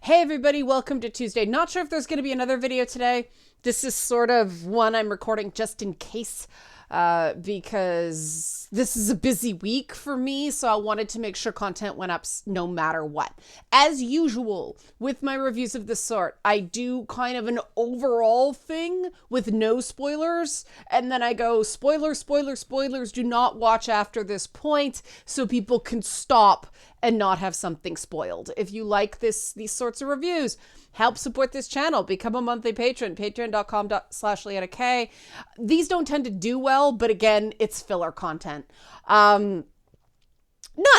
Hey everybody, welcome to Tuesday. Not sure if there's going to be another video today. This is sort of one I'm recording just in case, because this is a busy week for me, so I wanted to make sure content went up no matter what. As usual, with my reviews of this sort, I do kind of an overall thing with no spoilers, and then I go, spoilers, spoilers, spoilers, do not watch after this point, so people can stop and not have something spoiled. If you like these sorts of reviews, help support this channel. Become a monthly patron, patreon.com/LeannaK. These don't tend to do well, but again, it's filler content. Not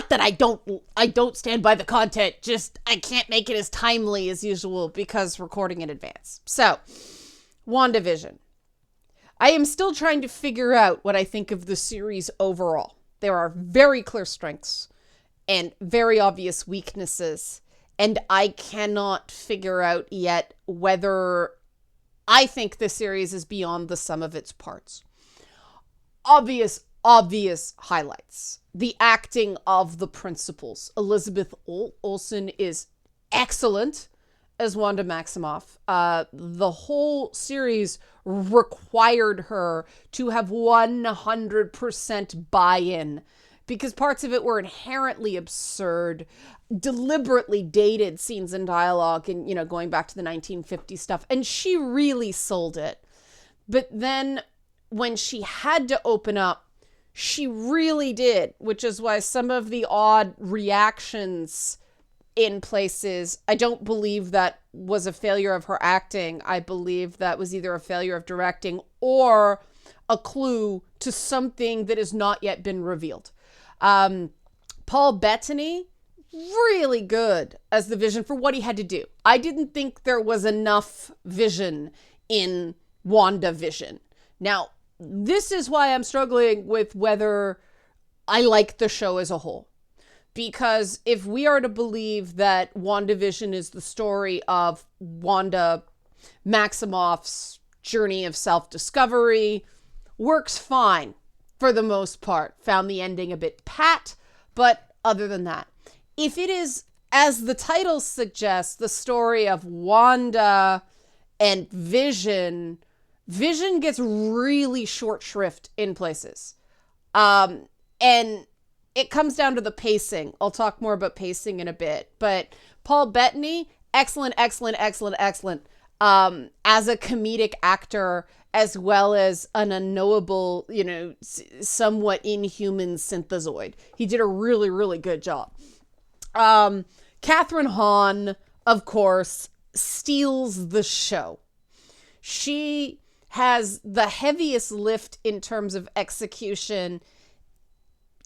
that I don't stand by the content, just I can't make it as timely as usual because recording in advance. So, Wandavision. I am still trying to figure out what I think of the series overall. There are very clear strengths and very obvious weaknesses, and I cannot figure out yet whether I think the series is beyond the sum of its parts. Obvious highlights. The acting of the principals. Elizabeth Olsen is excellent as Wanda Maximoff. The whole series required her to have 100% buy-in, because parts of it were inherently absurd, deliberately dated scenes and dialogue, and, you know, going back to the 1950s stuff. And she really sold it. But then when she had to open up, she really did, which is why some of the odd reactions in places, I don't believe that was a failure of her acting. I believe that was either a failure of directing or a clue to something that has not yet been revealed. Paul Bettany, really good as the Vision for what he had to do. I didn't think there was enough Vision in Wandavision. Now, this is why I'm struggling with whether I like the show as a whole. Because if we are to believe that WandaVision is the story of Wanda Maximoff's journey of self-discovery, works fine for the most part. Found the ending a bit pat, but other than that, if it is, as the title suggests, the story of Wanda and Vision, Vision gets really short shrift in places. And it comes down to the pacing. I'll talk more about pacing in a bit, but Paul Bettany, excellent. As a comedic actor, as well as an unknowable, somewhat inhuman synthezoid. He did a really, really good job. Catherine Hahn, of course, steals the show. She has the heaviest lift in terms of execution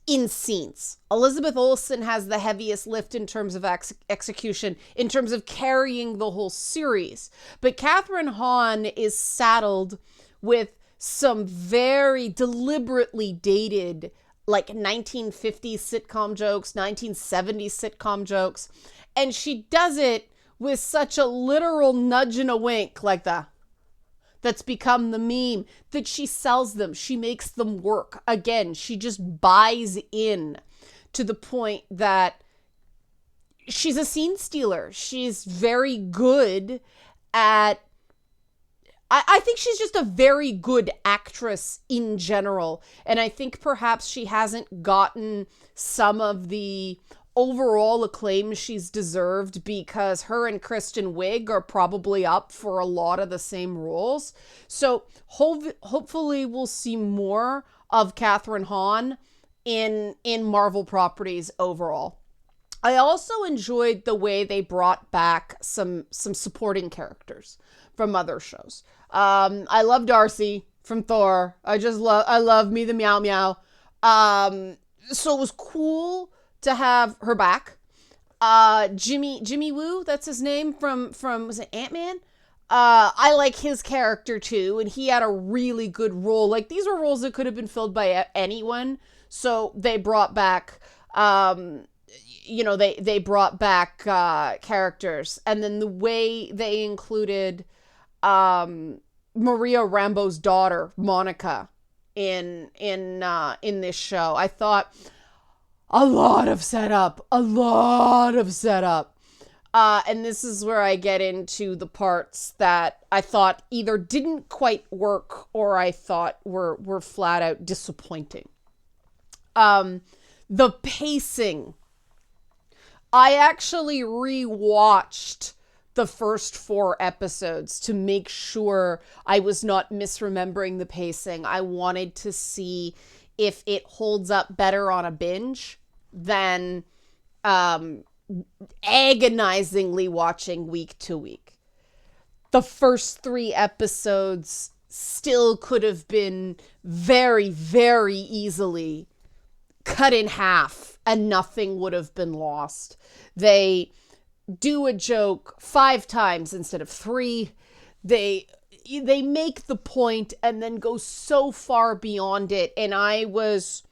in scenes. Elizabeth Olsen has the heaviest lift in terms of execution, in terms of carrying the whole series. But Catherine Hahn is saddled with some very deliberately dated, like 1950s sitcom jokes, 1970s sitcom jokes. And she does it with such a literal nudge and a wink, like that's become the meme, that she sells them. She makes them work. Again, she just buys in to the point that she's a scene stealer. She's very good at, I think she's just a very good actress in general. And I think perhaps she hasn't gotten some of the overall acclaim she's deserved because her and Kristen Wiig are probably up for a lot of the same roles. So hopefully we'll see more of Catherine Hahn in Marvel properties overall. I also enjoyed the way they brought back some supporting characters from other shows. I love Darcy from Thor. I love me the Meow Meow. So it was cool to have her back. Jimmy Woo, that's his name from was it Ant-Man? I like his character too, and he had a really good role. Like, these were roles that could have been filled by anyone. So they brought back they brought back characters, and then the way they included Maria Rambeau's daughter, Monica, in this show. I thought a lot of setup. And this is where I get into the parts that I thought either didn't quite work or I thought were flat out disappointing. The pacing. I actually rewatched the first 4 episodes to make sure I was not misremembering the pacing. I wanted to see if it holds up better on a binge than agonizingly watching week to week. The first 3 episodes still could have been very, very easily cut in half and nothing would have been lost. They do a joke 5 times instead of 3. They make the point and then go so far beyond it, and I was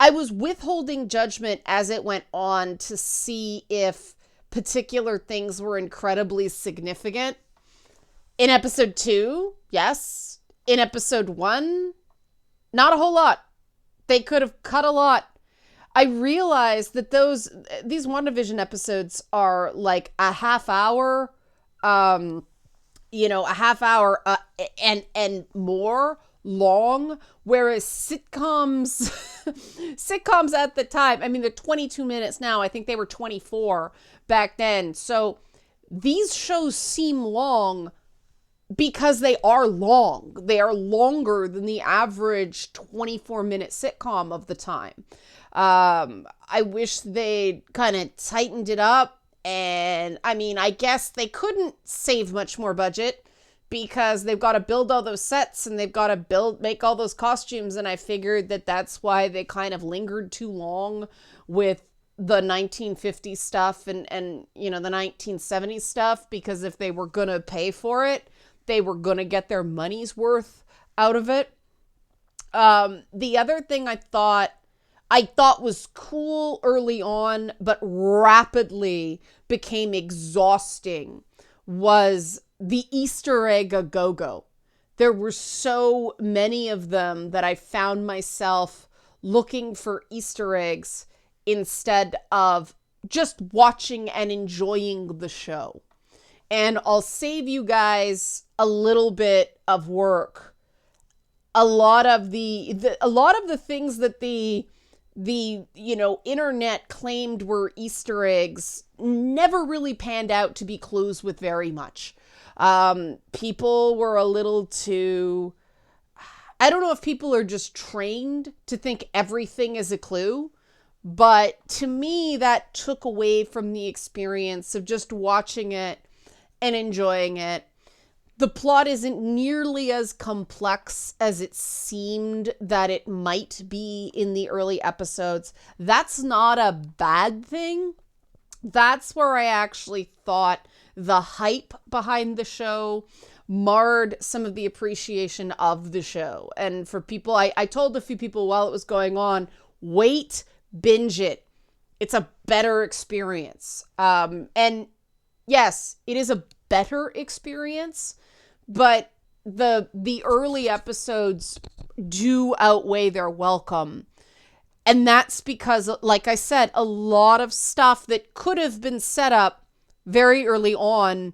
withholding judgment as it went on to see if particular things were incredibly significant. In episode 2, yes. In episode 1, not a whole lot. They could have cut a lot. I realized that these WandaVision episodes are like a half hour, and more long, whereas sitcoms at the time, I mean, they're 22 minutes now. I think they were 24 back then. So these shows seem long because they are long. They are longer than the average 24-minute sitcom of the time. I wish they'd kind of tightened it up. And I mean, I guess they couldn't save much more budget because they've got to build all those sets and they've got to make all those costumes. And I figured that that's why they kind of lingered too long with the 1950s stuff and the 1970s stuff, because if they were going to pay for it, they were going to get their money's worth out of it. The other thing I thought was cool early on, but rapidly became exhausting, was the Easter egg a-go-go. There were so many of them that I found myself looking for Easter eggs instead of just watching and enjoying the show. And I'll save you guys a little bit of work. A lot of the things that the internet claimed were Easter eggs never really panned out to be clues with very much. People were a little too, I don't know if people are just trained to think everything is a clue, but to me that took away from the experience of just watching it and enjoying it. The plot isn't nearly as complex as it seemed that it might be in the early episodes. That's not a bad thing. That's where I actually thought the hype behind the show marred some of the appreciation of the show. And for people, I told a few people while it was going on, wait, binge it. It's a better experience. And yes, it is a better experience, but the early episodes do outweigh their welcome. And that's because, like I said, a lot of stuff that could have been set up very early on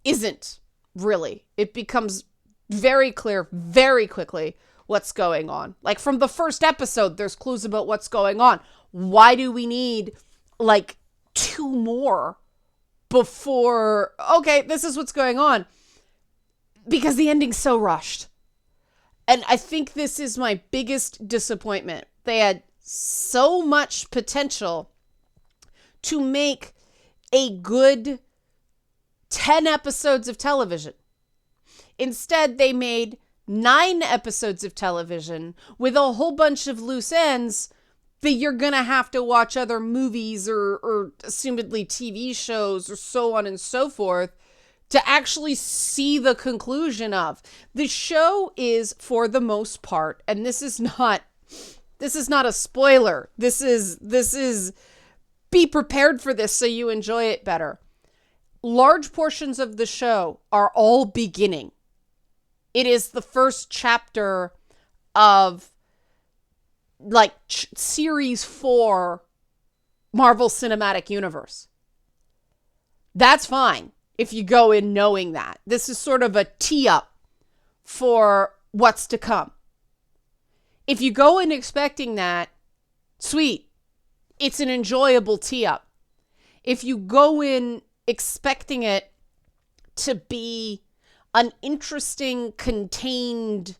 isn't really. It becomes very clear very quickly what's going on. Like from the first episode, there's clues about what's going on. Why do we need like 2 more before, okay, this is what's going on? Because the ending's so rushed. And I think this is my biggest disappointment. They had so much potential to make a good 10 episodes of television. Instead, they made 9 episodes of television with a whole bunch of loose ends that you're going to have to watch other movies or assumedly TV shows or so on and so forth to actually see the conclusion of. The show is, for the most part, and this is not a spoiler. This is be prepared for this so you enjoy it better. Large portions of the show are all beginning. It is the first chapter of series 4 Marvel Cinematic Universe. That's fine if you go in knowing that. This is sort of a tee up for what's to come. If you go in expecting that, sweet. It's an enjoyable tee up. If you go in expecting it to be an interesting, contained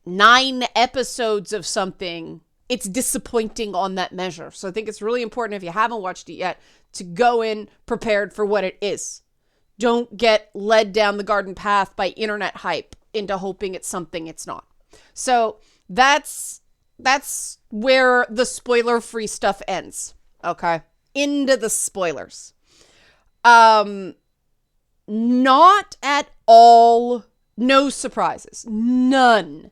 9 episodes of something, it's disappointing on that measure. So I think it's really important, if you haven't watched it yet, to go in prepared for what it is. Don't get led down the garden path by internet hype into hoping it's something it's not. So that's where the spoiler-free stuff ends. Okay? Into the spoilers. Not at all, no surprises. None.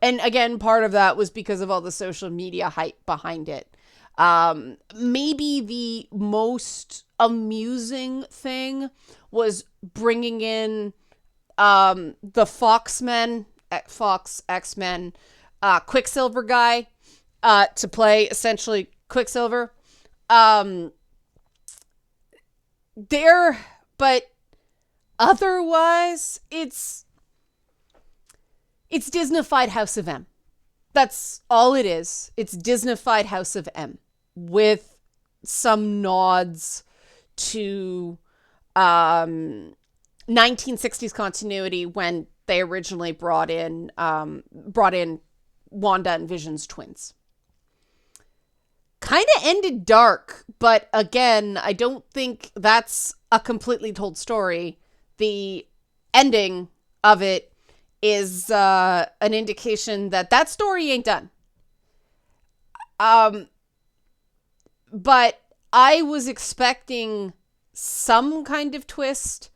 And again, part of that was because of all the social media hype behind it. Maybe the most amusing thing was bringing in the Fox X-Men Quicksilver guy to play essentially Quicksilver. But otherwise, it's Disneyfied House of M. That's all it is. It's Disneyfied House of M with some nods to 1960s continuity when they originally brought in Wanda and Vision's twins. Kind of ended dark, but again, I don't think that's a completely told story. The ending of it is an indication that story ain't done. But I was expecting some kind of twist,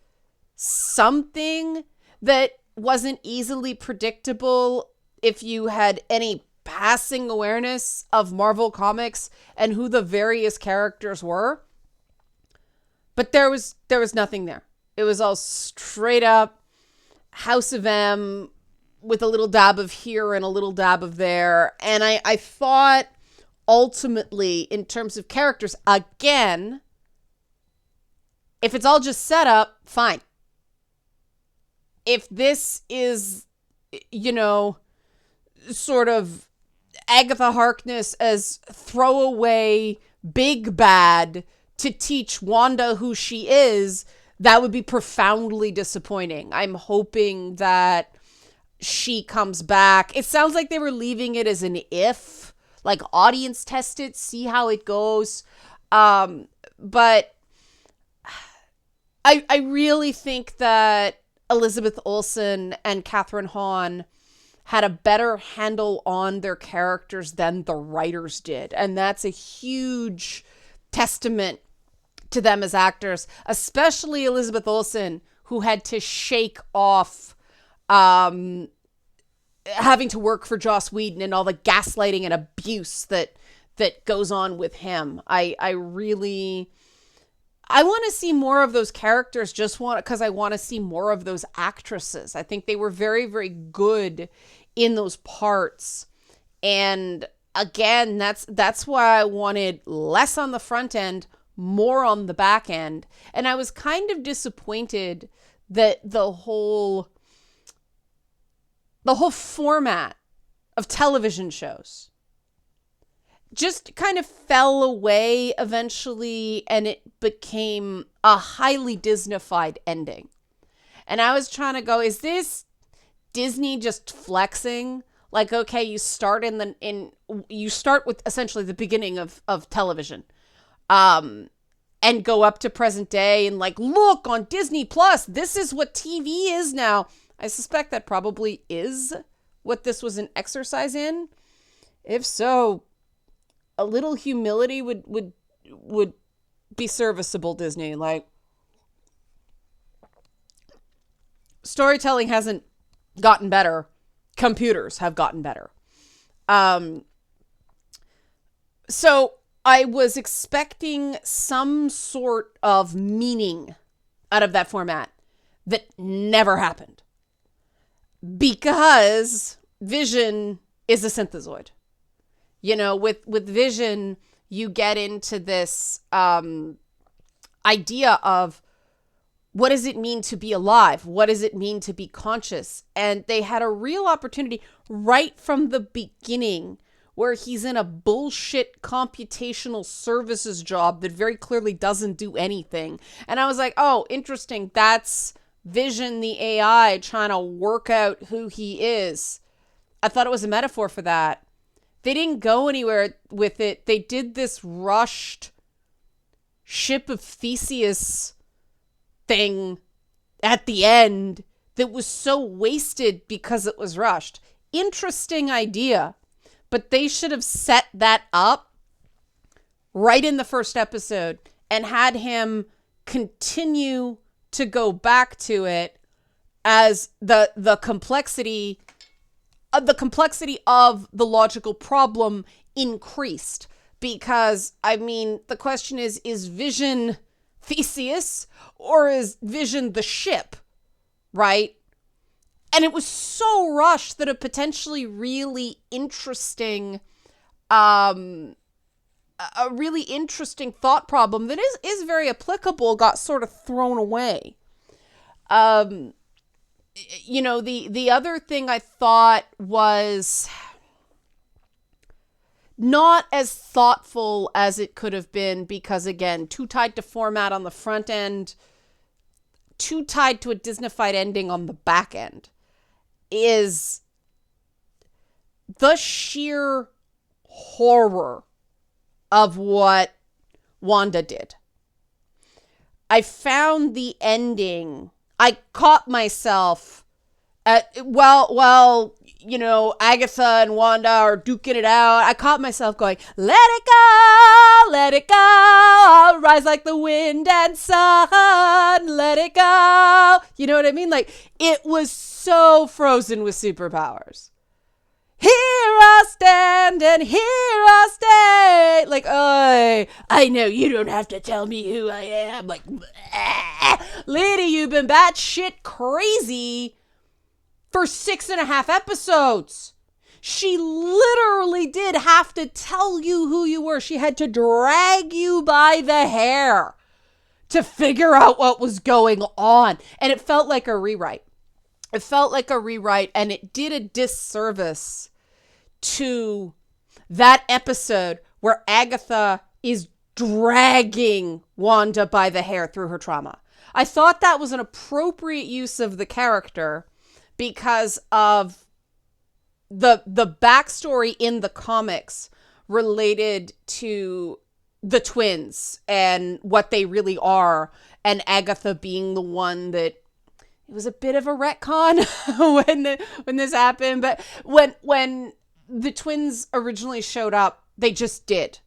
something that wasn't easily predictable if you had any passing awareness of Marvel Comics and who the various characters were. But there was nothing there. It was all straight up House of M with a little dab of here and a little dab of there. And I thought ultimately, in terms of characters, again, if it's all just set up, fine. If this is, sort of Agatha Harkness as throwaway big bad to teach Wanda who she is, that would be profoundly disappointing. I'm hoping that she comes back. It sounds like they were leaving it as an if, like audience test it, see how it goes. But I really think that Elizabeth Olsen and Catherine Hahn had a better handle on their characters than the writers did. And that's a huge testament to them as actors, especially Elizabeth Olsen, who had to shake off having to work for Joss Whedon and all the gaslighting and abuse that goes on with him. I want to see more of those characters because I want to see more of those actresses. I think they were very, very good in those parts. And again, that's why I wanted less on the front end, more on the back end. And I was kind of disappointed that the whole format of television shows just kind of fell away eventually, and it became a highly Disneyfied ending. And I was trying to go, is this Disney just flexing? Like, okay, you start you start with essentially the beginning of television, and go up to present day and like, look on Disney Plus, this is what TV is now. I suspect that probably is what this was an exercise in. If so, a little humility would be serviceable, Disney. Like, storytelling hasn't gotten better. Computers have gotten better. So I was expecting some sort of meaning out of that format that never happened. Because Vision is a synthezoid. With Vision, you get into this idea of what does it mean to be alive? What does it mean to be conscious? And they had a real opportunity right from the beginning where he's in a bullshit computational services job that very clearly doesn't do anything. And I was like, oh, interesting. That's Vision, the AI, trying to work out who he is. I thought it was a metaphor for that. They didn't go anywhere with it. They did this rushed ship of Theseus thing at the end that was so wasted because it was rushed. Interesting idea, but they should have set that up right in the first episode and had him continue to go back to it as the complexity of the logical problem increased. Because, I mean, the question is Vision Theseus or is Vision the ship, right? And it was so rushed that a potentially really interesting, a really interesting thought problem that is very applicable got sort of thrown away. You know, the other thing I thought was not as thoughtful as it could have been because, again, too tied to format on the front end, too tied to a Disney-fied ending on the back end, is the sheer horror of what Wanda did. I found the ending, I caught myself at, well, you know, Agatha and Wanda are duking it out. I caught myself going, let it go, I'll rise like the wind and sun, let it go. You know what I mean? Like, it was so Frozen with superpowers. Here I stand and here I stay. Like, oh, I know you don't have to tell me who I am. Like, lady, you've been batshit crazy for 6.5 episodes. She literally did have to tell you who you were. She had to drag you by the hair to figure out what was going on. And it felt like a rewrite. It felt like a rewrite, and it did a disservice to that episode where Agatha is dragging Wanda by the hair through her trauma. I thought that was an appropriate use of the character because of the backstory in the comics related to the twins and what they really are, and Agatha being the one that it was a bit of a retcon when this happened, but when the twins originally showed up, they just did.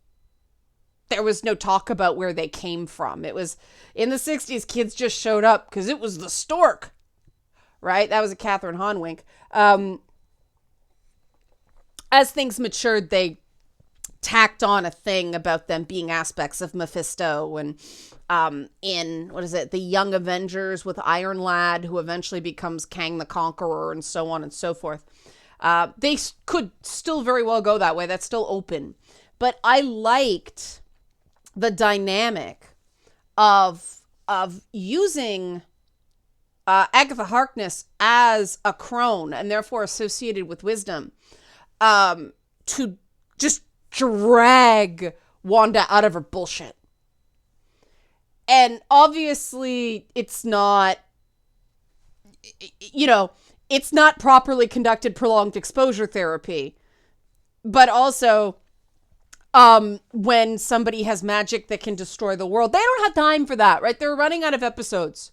There was no talk about where they came from. It was in the 60s, kids just showed up because it was the stork, right? That was a Catherine Hahn wink. As things matured, they tacked on a thing about them being aspects of Mephisto, and in, what is it, the Young Avengers with Iron Lad, who eventually becomes Kang the Conqueror, and so on and so forth. They could still very well go that way. That's still open. But I liked the dynamic of using Agatha Harkness as a crone, and therefore associated with wisdom, to just drag Wanda out of her bullshit. And obviously it's not, you know, it's not properly conducted prolonged exposure therapy. But also, when somebody has magic that can destroy the world, they don't have time for that, right? They're running out of episodes.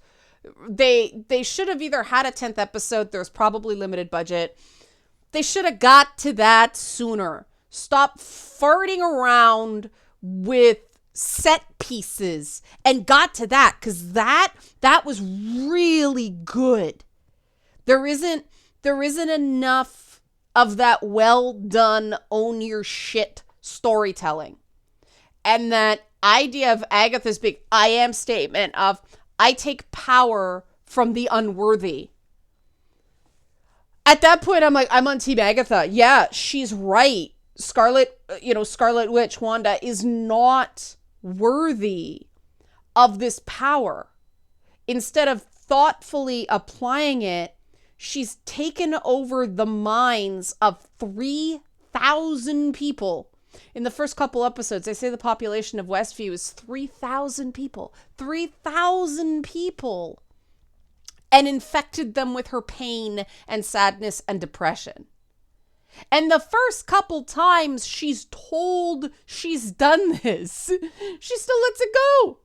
They should have either had a 10th episode. There's probably limited budget. They should have got to that sooner. Stop farting around with set pieces and got to that, because that was really good. There isn't enough of that well done, own your shit storytelling. And that idea of Agatha's big I am statement of, I take power from the unworthy. At that point, I'm like, I'm on Team Agatha. Yeah, she's right. Scarlet Witch Wanda is not worthy of this power. Instead of thoughtfully applying it, she's taken over the minds of 3,000 people. In the first couple episodes, they say the population of Westview is 3,000 people. 3,000 people. And infected them with her pain and sadness and depression. And the first couple times she's told she's done this, she still lets it go.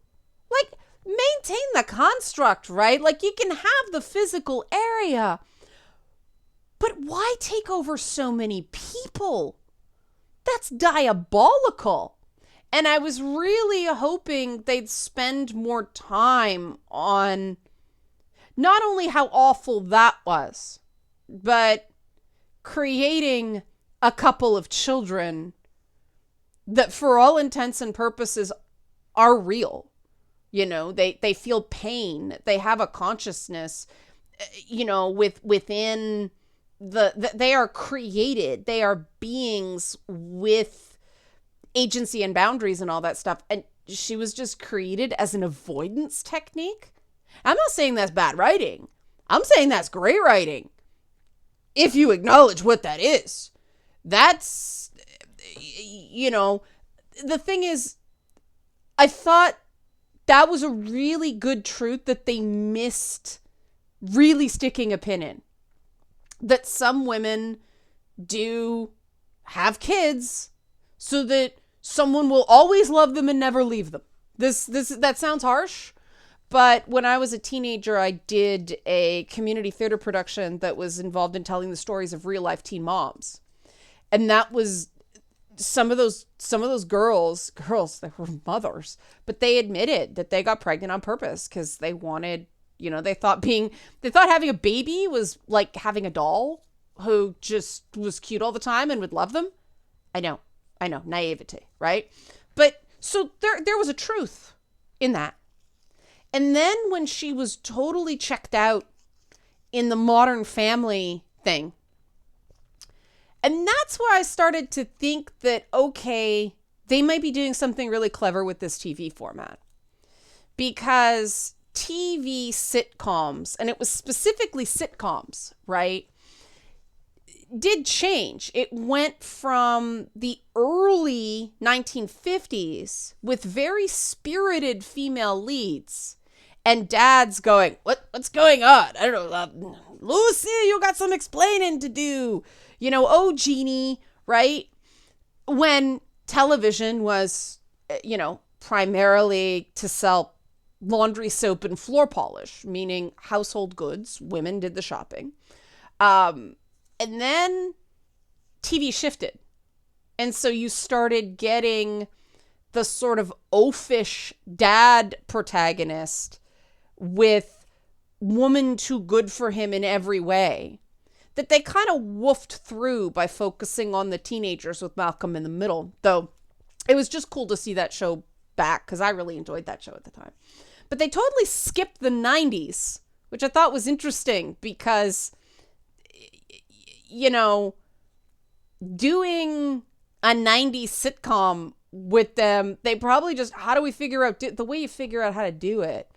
Like, maintain the construct, right? Like, you can have the physical area, but why take over so many people? That's diabolical. And I was really hoping they'd spend more time on not only how awful that was, but creating a couple of children that for all intents and purposes are real. You know, they feel pain. They have a consciousness, you know, within they are created. They are beings with agency and boundaries and all that stuff. And she was just created as an avoidance technique. I'm not saying that's bad writing. I'm saying that's great writing. If you acknowledge what that is. That's, you know, the thing is, I thought that was a really good truth that they missed really sticking a pin in. That some women do have kids so that someone will always love them and never leave them. That sounds harsh. But when I was a teenager, I did a community theater production that was involved in telling the stories of real life teen moms. And that was some of those girls, they were mothers, but they admitted that they got pregnant on purpose because they wanted, you know, they thought having a baby was like having a doll who just was cute all the time and would love them. I know, naivety, right? But so there was a truth in that. And then when she was totally checked out in the Modern Family thing, and that's where I started to think that, okay, they might be doing something really clever with this TV format. Because TV sitcoms, and it was specifically sitcoms, right, did change. It went from the early 1950s with very spirited female leads and dads going, what's going on? I don't know, Lucy, you got some explaining to do. You know, oh, Jeannie, right? When television was, you know, primarily to sell laundry soap and floor polish, meaning household goods, women did the shopping. And then TV shifted. And so you started getting the sort of oafish dad protagonist with woman too good for him in every way that they kind of woofed through by focusing on the teenagers with Malcolm in the middle. Though it was just cool to see that show back because I really enjoyed that show at the time. But they totally skipped the 90s, which I thought was interesting because, you know, doing a 90s sitcom with them, they probably just, how do we figure out, the way you figure out how to do it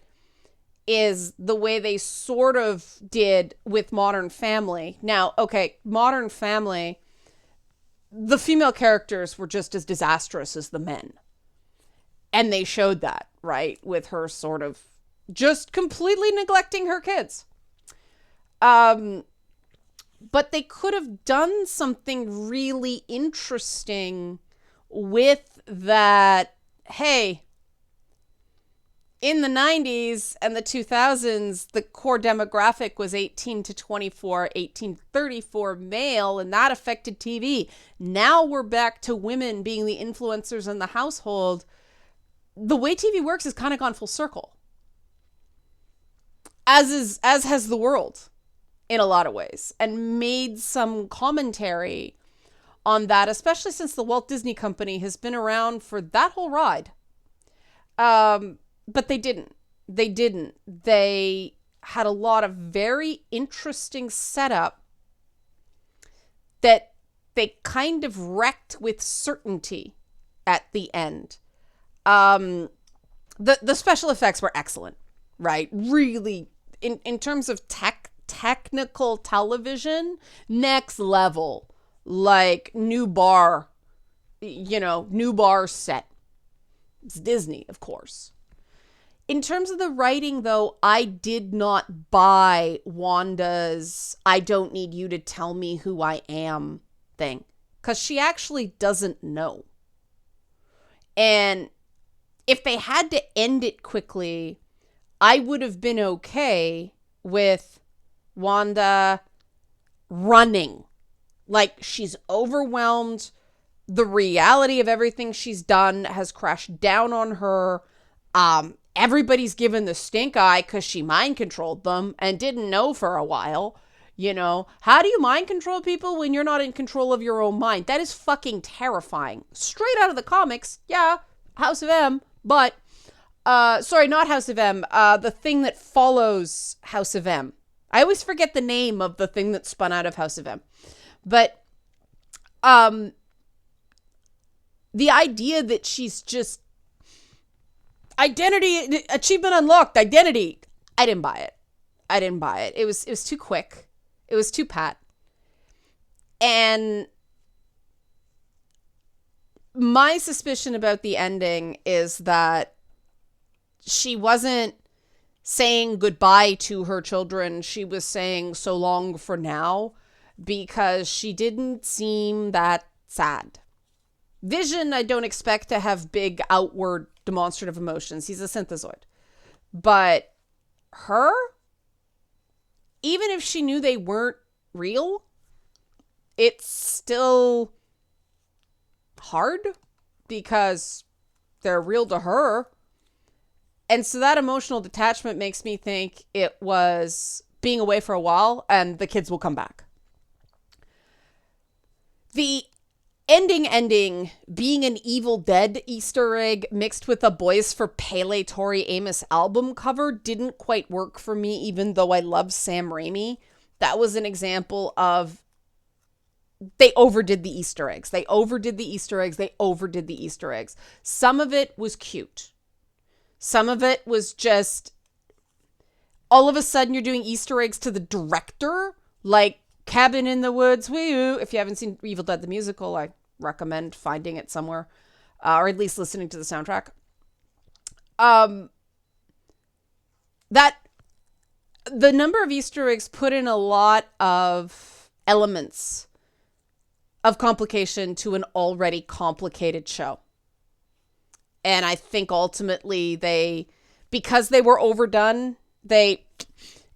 is the way they sort of did with Modern Family. Now, okay, Modern Family, the female characters were just as disastrous as the men. And they showed that, right? With her sort of just completely neglecting her kids. But they could have done something really interesting with that. Hey, in the 90s and the 2000s, the core demographic was 18 to 24, 18 to 34 male, and that affected TV. Now we're back to women being the influencers in the household. The way TV works has kind of gone full circle. As has the world in a lot of ways, and made some commentary on that, especially since the Walt Disney Company has been around for that whole ride. But they didn't. They had a lot of very interesting setup that they kind of wrecked with certainty at the end. the special effects were excellent, right? Really, in terms of technical television, next level, like new bar, new bar set. It's Disney, of course. In terms of the writing, though, I did not buy Wanda's "I don't need you to tell me who I am" thing, because she actually doesn't know. And if they had to end it quickly, I would have been okay with Wanda running. Like, she's overwhelmed. The reality of everything she's done has crashed down on her. Everybody's given the stink eye because she mind controlled them and didn't know for a while. How do you mind control people when you're not in control of your own mind? That is fucking terrifying. Straight out of the comics. Yeah, House of M, but sorry, not House of M. The thing that follows House of M. I always forget the name of the thing that spun out of House of M. But the idea that she's just identity, achievement unlocked, identity. I didn't buy it. It was too quick. It was too pat. And my suspicion about the ending is that she wasn't saying goodbye to her children. She was saying so long for now, because she didn't seem that sad. Vision, I don't expect to have big outward demonstrative emotions. He's a synthezoid. But her, even if she knew they weren't real, it's still hard because they're real to her. And so that emotional detachment makes me think it was being away for a while and the kids will come back. The ending being an Evil Dead Easter egg mixed with a Boys for Pele Tori Amos album cover didn't quite work for me, even though I love Sam Raimi. That was an example of they overdid the Easter eggs. Some of it was cute. Some of it was just all of a sudden you're doing Easter eggs to the director, like Cabin in the Woods. Woo! If you haven't seen Evil Dead the musical, I recommend finding it somewhere, or at least listening to the soundtrack. That the number of Easter eggs put in a lot of elements of complication to an already complicated show. And I think ultimately because they were overdone,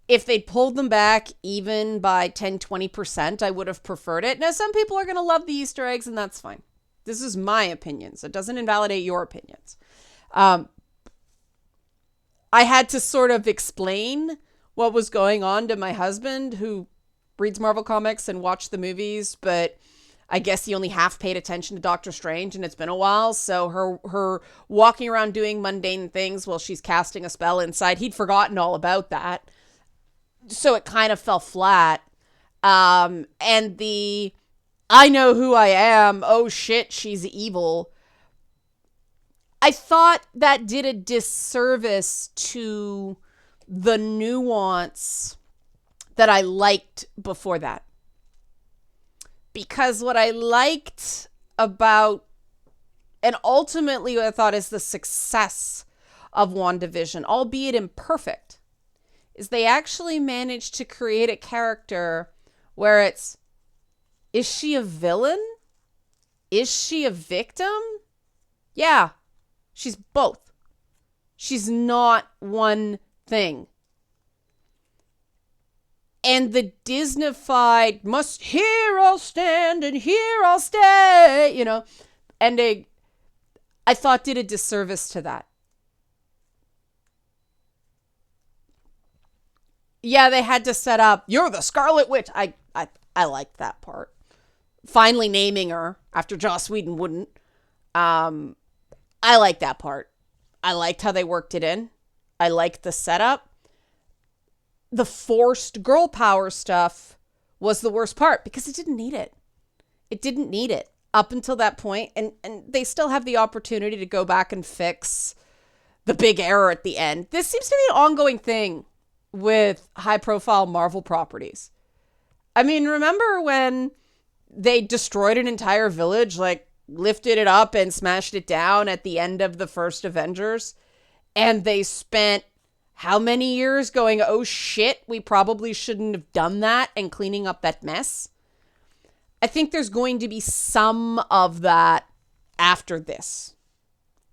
if they'd pulled them back even by 10, 20%, I would have preferred it. Now, some people are going to love the Easter eggs, and that's fine. This is my opinion, so it doesn't invalidate your opinions. I had to sort of explain what was going on to my husband, who reads Marvel comics and watched the movies, but I guess he only half paid attention to Doctor Strange, and it's been a while, so her walking around doing mundane things while she's casting a spell inside, he'd forgotten all about that. So it kind of fell flat. And the I know who I am, oh shit, she's evil, I thought that did a disservice to the nuance that I liked before that. Because what I liked about, and ultimately what I thought is the success of WandaVision, albeit imperfect, is they actually managed to create a character where is she a villain? Is she a victim? Yeah, she's both. She's not one thing. And the Disney-fied must here I'll stand and here I'll stay, ending, I thought did a disservice to that. Yeah, they had to set up, you're the Scarlet Witch. I liked that part. Finally naming her after Joss Whedon wouldn't. I liked that part. I liked how they worked it in. I liked the setup. The forced girl power stuff was the worst part because it didn't need it. It didn't need it up until that point. And they still have the opportunity to go back and fix the big error at the end. This seems to be an ongoing thing with high-profile Marvel properties. I mean, remember when they destroyed an entire village, like lifted it up and smashed it down at the end of the first Avengers? And they spent how many years going, oh shit, we probably shouldn't have done that, and cleaning up that mess? I think there's going to be some of that after this.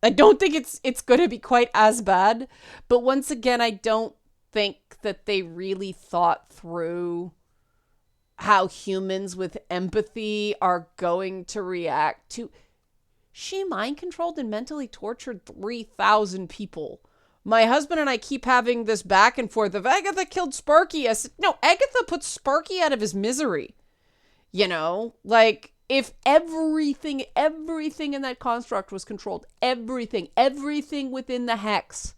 I don't think it's going to be quite as bad, but once again, I don't think that they really thought through how humans with empathy are going to react to. She mind controlled and mentally tortured 3,000 people. My husband and I keep having this back and forth of Agatha killed Sparky. I said, no, Agatha put Sparky out of his misery. You know, like if everything in that construct was controlled, everything within the hex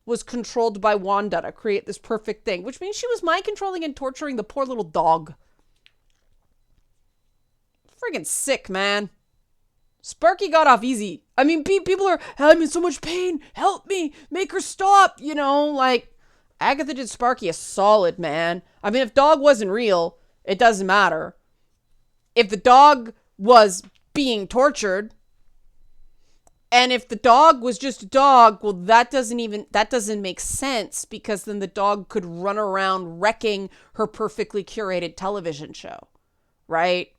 was controlled by Wanda to create this perfect thing, which means she was mind controlling and torturing the poor little dog. Friggin' sick, man. Sparky got off easy. I mean, people are, I'm in so much pain. Help me. Make her stop. You know, like, Agatha did Sparky a solid, man. I mean, if dog wasn't real, it doesn't matter. If the dog was being tortured, and if the dog was just a dog, well, that doesn't make sense, because then the dog could run around wrecking her perfectly curated television show, right?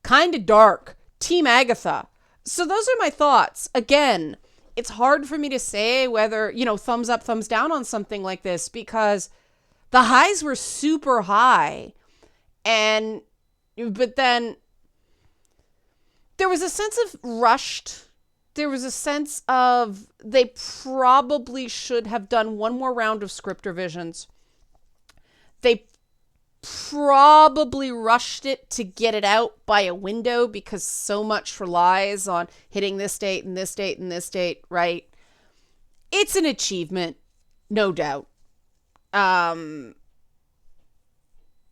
Kind of dark. Team Agatha. So those are my thoughts. Again, it's hard for me to say whether, thumbs up, thumbs down on something like this, because the highs were super high. But then there was a sense of rushed. There was a sense of they probably should have done one more round of script revisions. They probably rushed it to get it out by a window, because so much relies on hitting this date and this date and this date, right? It's an achievement, no doubt.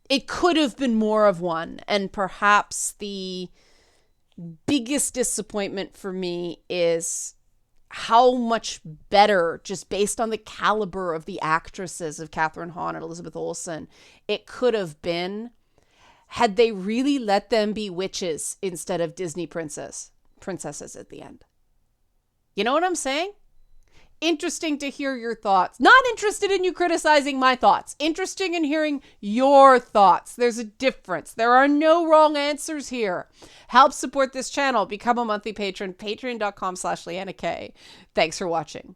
It could have been more of one, and perhaps the biggest disappointment for me is how much better, just based on the caliber of the actresses of Catherine Hahn and Elizabeth Olsen, it could have been had they really let them be witches instead of Disney princesses at the end. You know what I'm saying? Interesting to hear your thoughts. Not interested in you criticizing my thoughts. Interesting in hearing your thoughts. There's a difference. There are no wrong answers here. Help support this channel. Become a monthly patron. Patreon.com/LeannaK. Thanks for watching.